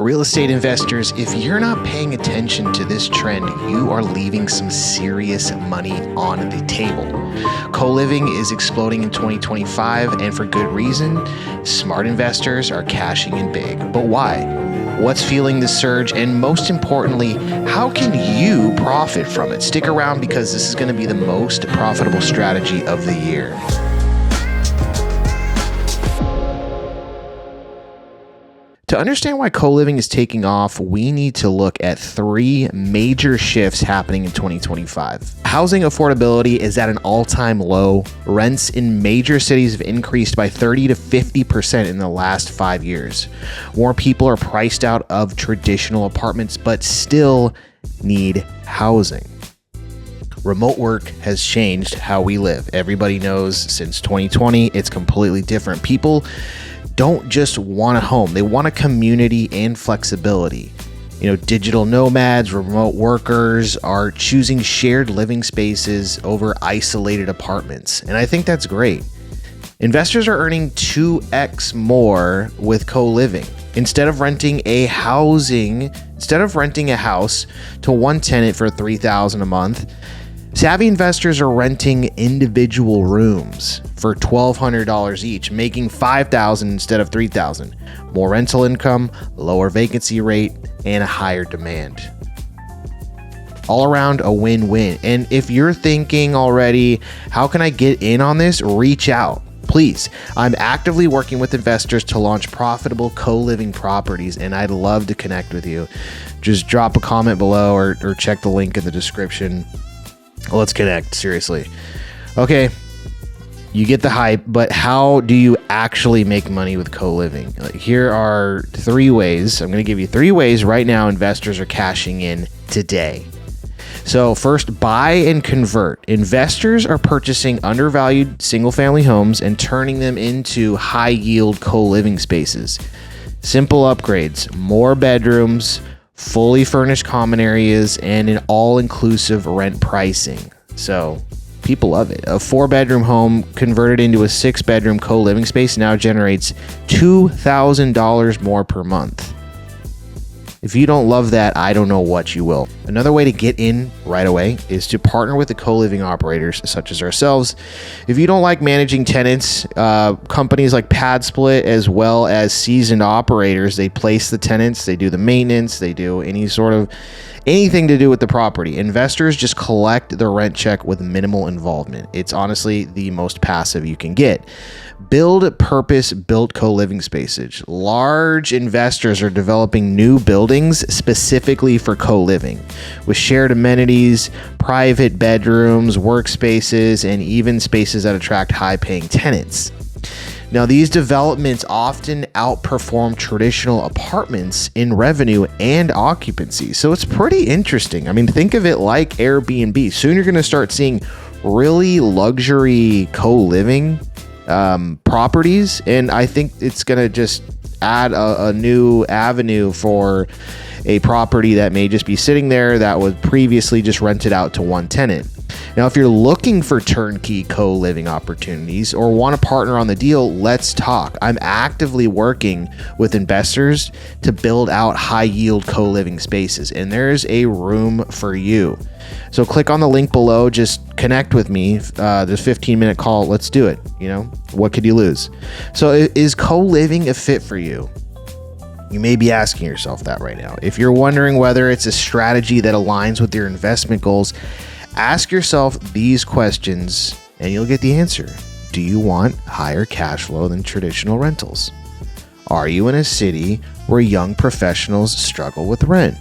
Real estate investors, if you're not paying attention to this trend, you are leaving some serious money on the table. Co-living is exploding in 2025, and for good reason. Smart investors are cashing in big. But why? What's fueling the surge? And most importantly, how can you profit from it? Stick around because this is going to be the most profitable strategy of the year. To understand why co-living is taking off, we need to look at three major shifts happening in 2025. Housing affordability is at an all-time low. Rents in major cities have increased by 30 to 50% in the last 5 years. More people are priced out of traditional apartments, but still need housing. Remote work has changed how we live. Everybody knows since 2020, it's completely different. People don't just want a home. They want a community and flexibility. Digital nomads, remote workers are choosing shared living spaces over isolated apartments. And I think that's great. Investors are earning 2x more with co-living. Instead of renting a house to one tenant for $3,000 a month, savvy investors are renting individual rooms for $1,200 each, making $5,000 instead of $3,000. More rental income, lower vacancy rate, and a higher demand. All around a win-win. And if you're thinking already, how can I get in on this? Reach out. Please. I'm actively working with investors to launch profitable co-living properties, and I'd love to connect with you. Just drop a comment below or check the link in the description. Let's connect, seriously. Okay, you get the hype, but how do you actually make money with co-living? Here are 3 ways. I'm going to give you 3 ways right now investors are cashing in today. So first, buy and convert. Investors are purchasing undervalued single-family homes and turning them into high-yield co-living spaces. Simple upgrades, more bedrooms, fully furnished common areas, and an all-inclusive rent pricing. So people love it. A 4-bedroom home converted into a 6-bedroom co-living space now generates $2,000 more per month. If you don't love that, I don't know what you will. Another way to get in right away is to partner with the co-living operators such as ourselves. If you don't like managing tenants, companies like PadSplit as well as seasoned operators, they place the tenants, they do the maintenance, they do anything to do with the property. Investors just collect the rent check with minimal involvement. It's honestly the most passive you can get. Build purpose-built co-living spaces. Large investors are developing new buildings specifically for co-living with shared amenities, private bedrooms, workspaces, and even spaces that attract high-paying tenants. Now, these developments often outperform traditional apartments in revenue and occupancy. So it's pretty interesting. I mean, think of it like Airbnb. Soon you're going to start seeing really luxury co-living properties, and I think it's going to just add a new avenue for a property that may just be sitting there that was previously just rented out to one tenant. Now, if you're looking for turnkey co-living opportunities or want to partner on the deal, let's talk. I'm actively working with investors to build out high-yield co-living spaces, and there's a room for you. So click on the link below, just connect with me. This 15-minute call, let's do it. What could you lose? So is co-living a fit for you? You may be asking yourself that right now. If you're wondering whether it's a strategy that aligns with your investment goals, ask yourself these questions and you'll get the answer. Do you want higher cash flow than traditional rentals? Are you in a city where young professionals struggle with rent?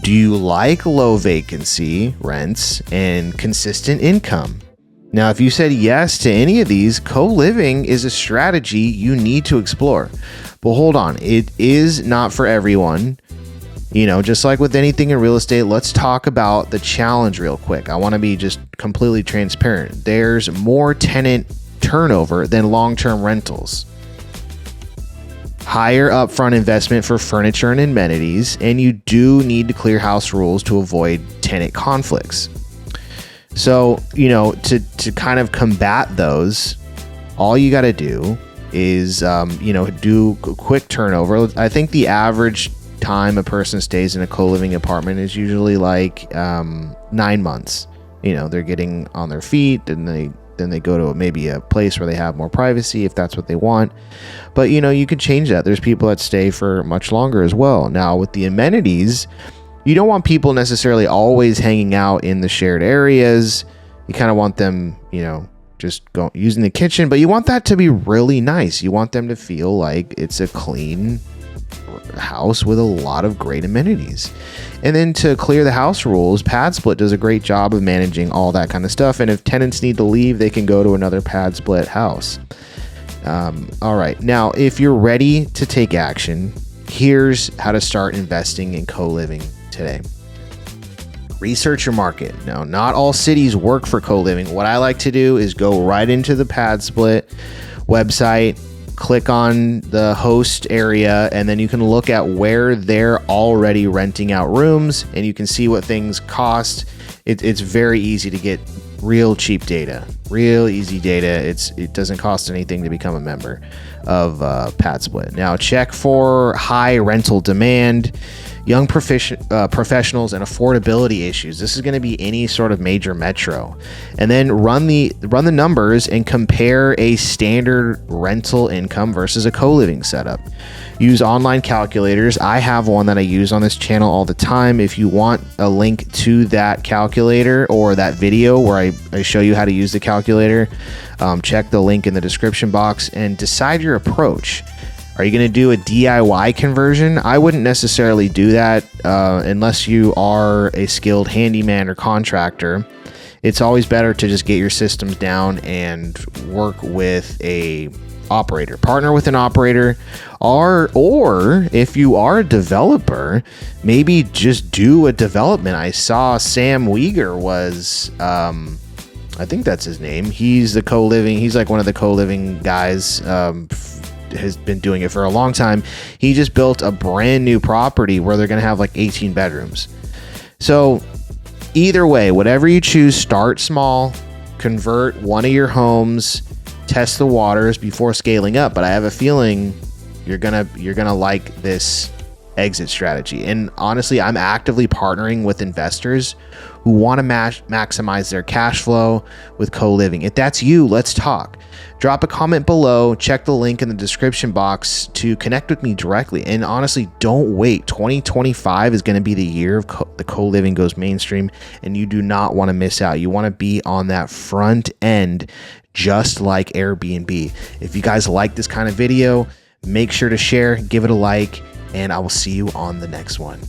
Do you like low vacancy rents and consistent income? Now, if you said yes to any of these, co-living is a strategy you need to explore. But hold on, it is not for everyone. Just like with anything in real estate, let's talk about the challenge real quick. I want to be just completely transparent. There's more tenant turnover than long-term rentals. Higher upfront investment for furniture and amenities, and you do need to clear house rules to avoid tenant conflicts. So, to kind of combat those, all you got to do is, do quick turnover. I think the average time a person stays in a co-living apartment is usually like 9 months. You know, they're getting on their feet, and then they go to maybe a place where they have more privacy if that's what they want. But you know, you could change that. There's people that stay for much longer as well. Now with the amenities, you don't want people necessarily always hanging out in the shared areas. You kind of want them, you know, just using the kitchen, but you want that to be really nice. You want them to feel like it's a clean house with a lot of great amenities. And then to clear the house rules, Pad Split does a great job of managing all that kind of stuff. And if tenants need to leave, they can go to another Pad Split house. All right. Now, if you're ready to take action, here's how to start investing in co-living today. Research your market. Now, not all cities work for co-living. What I like to do is go right into the Pad Split website, click on the host area, and then you can look at where they're already renting out rooms, and you can see what things cost. It's very easy to get real cheap data, real easy data. It doesn't cost anything to become a member of Pad Split. Now, check for high rental demand, young professionals, and affordability issues. This is going to be any sort of major metro. And then run the numbers and compare a standard rental income versus a co-living setup. Use online calculators. I have one that I use on this channel all the time. If you want a link to that calculator or that video where I show you how to use the calculator, check the link in the description box and decide your approach. Are you going to do a DIY conversion? I wouldn't necessarily do that unless you are a skilled handyman or contractor. It's always better to just get your systems down and work with a operator. Partner with an operator, or if you are a developer, maybe just do a development. I saw Sam Uyghur was, I think that's his name. He's like one of the co-living guys. Has been doing it for a long time. He just built a brand new property where they're going to have like 18 bedrooms. So either way, whatever you choose, start small, convert one of your homes, test the waters before scaling up. But I have a feeling you're gonna like this exit strategy. And honestly, I'm actively partnering with investors who want to maximize their cash flow with co-living. If that's you, let's talk. Drop a comment below, check the link in the description box to connect with me directly. And honestly, don't wait. 2025 is going to be the year of the co-living goes mainstream, and you do not want to miss out. You want to be on that front end, just like Airbnb. If you guys like this kind of video, make sure to share, give it a like, and I will see you on the next one.